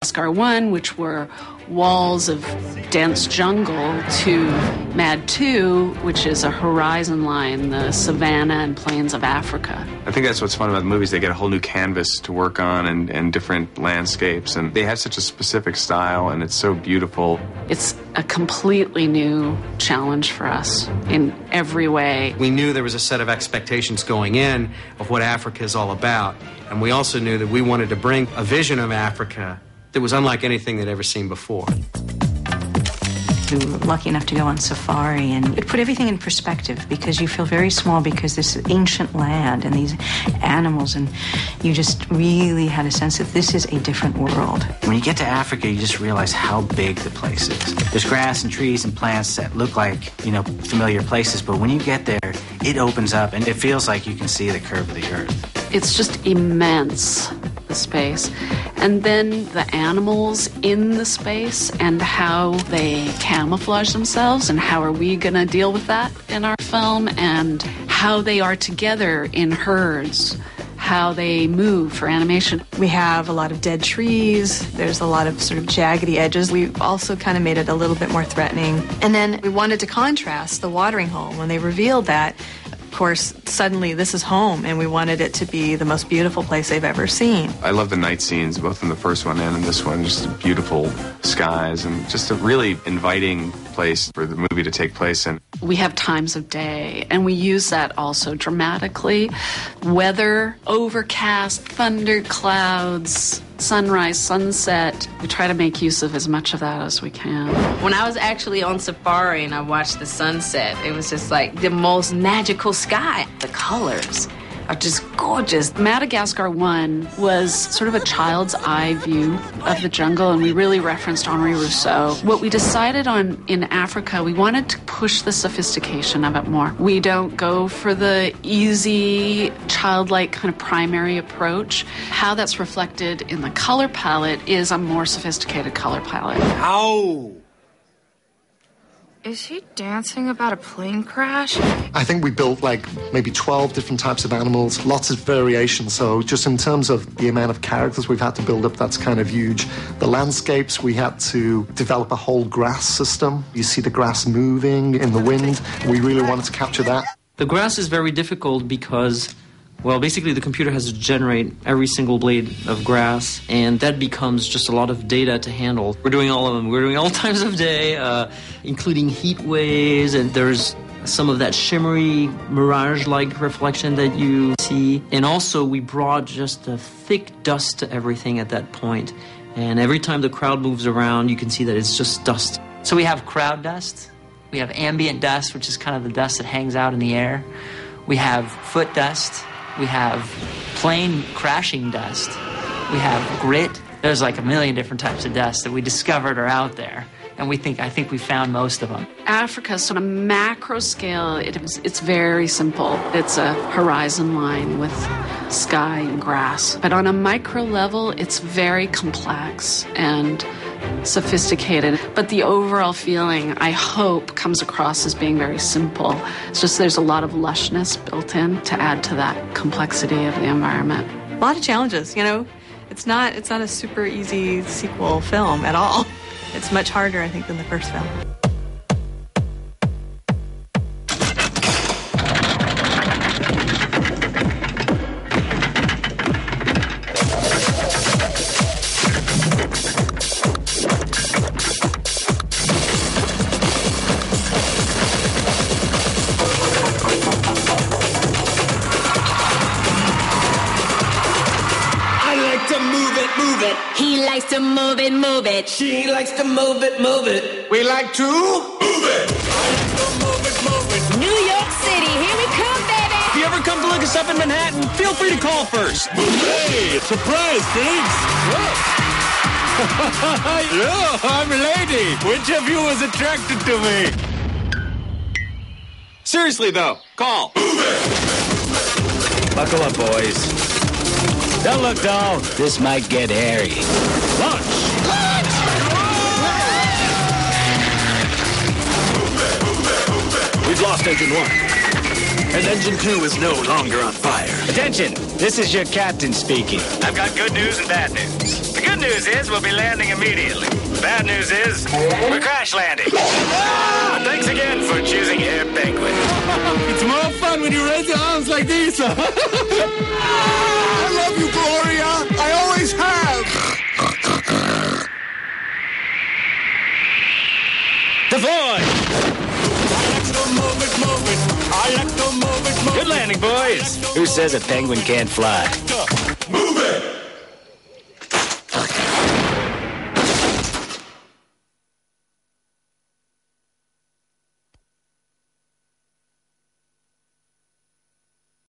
Madagascar 1, which were walls of dense jungle, to Mad 2, which is a horizon line, the savanna and plains of Africa. I think that's what's fun about the movies. They get a whole new canvas to work on and different landscapes, and they have such a specific style, and it's so beautiful. It's a completely new challenge for us in every way. We knew there was a set of expectations going in of what Africa is all about, and we also knew that we wanted to bring a vision of Africa that was unlike anything they'd ever seen before. We were lucky enough to go on safari, and it put everything in perspective because you feel very small because this ancient land and these animals, and you just really had a sense that this is a different world. When you get to Africa, you just realize how big the place is. There's grass and trees and plants that look like, familiar places, but when you get there, it opens up and it feels like you can see the curve of the earth. It's just immense, the space. And then the animals in the space and how they camouflage themselves, and how are we going to deal with that in our film, and how they are together in herds, how they move for animation. We have a lot of dead trees. There's a lot of sort of jaggedy edges. We also kind of made it a little bit more threatening. And then we wanted to contrast the watering hole. When they revealed that, of course, suddenly this is home, and we wanted it to be the most beautiful place they've ever seen. I love the night scenes, both in the first one and in this one. Just beautiful skies and just a really inviting place for the movie to take place in. We have times of day, and we use that also dramatically. Weather, overcast, thunder, clouds, sunrise, sunset. We try to make use of as much of that as we can. When I was actually on safari and I watched the sunset, it was just like the most magical sky. The colors are just gorgeous. Madagascar 1 was sort of a child's eye view of the jungle, and we really referenced Henri Rousseau. What we decided on in Africa, we wanted to push the sophistication of it more. We don't go for the easy, childlike kind of primary approach. How that's reflected in the color palette is a more sophisticated color palette. Ow! Is he dancing about a plane crash? I think we built maybe 12 different types of animals, lots of variation. So just in terms of the amount of characters we've had to build up, that's kind of huge. The landscapes, we had to develop a whole grass system. You see the grass moving in the wind. We really wanted to capture that. The grass is very difficult because, well, basically the computer has to generate every single blade of grass, and that becomes just a lot of data to handle. We're doing all of them. We're doing all times of day, including heat waves, and there's some of that shimmery, mirage-like reflection that you see. And also, we brought just a thick dust to everything at that point. And every time the crowd moves around, you can see that it's just dust. So we have crowd dust. We have ambient dust, which is kind of the dust that hangs out in the air. We have foot dust. We have plane crashing dust. We have grit. There's like a million different types of dust that we discovered are out there. And I think we found most of them. Africa, so on a macro scale, it's very simple. It's a horizon line with sky and grass. But on a micro level, it's very complex and sophisticated. But the overall feeling, I hope, comes across as being very simple. It's just there's a lot of lushness built in to add to that complexity of the environment. A lot of challenges, It's not a super easy sequel film at all. It's much harder, I think, than the first film. He likes to move it, move it. She likes to move it, move it. We like to move it. I like to move it, move it. New York City, here we come, baby. If you ever come to look us up in Manhattan, feel free to call first. Hey, surprise, thanks. Yeah, I'm a lady. Which of you is attracted to me? Seriously, though, call. Buckle up, boys. Don't look down. This might get hairy. Launch! Launch! We've lost Engine 1. And Engine 2 is no longer on fire. Attention! This is your captain speaking. I've got good news and bad news. The good news is we'll be landing immediately. The bad news is we're crash landing. Thanks again for choosing Air Penguin. It's more fun when you raise your arms like this. I love you, Gloria. I always have. Deploy! Good landing, boys. Who says a penguin can't fly?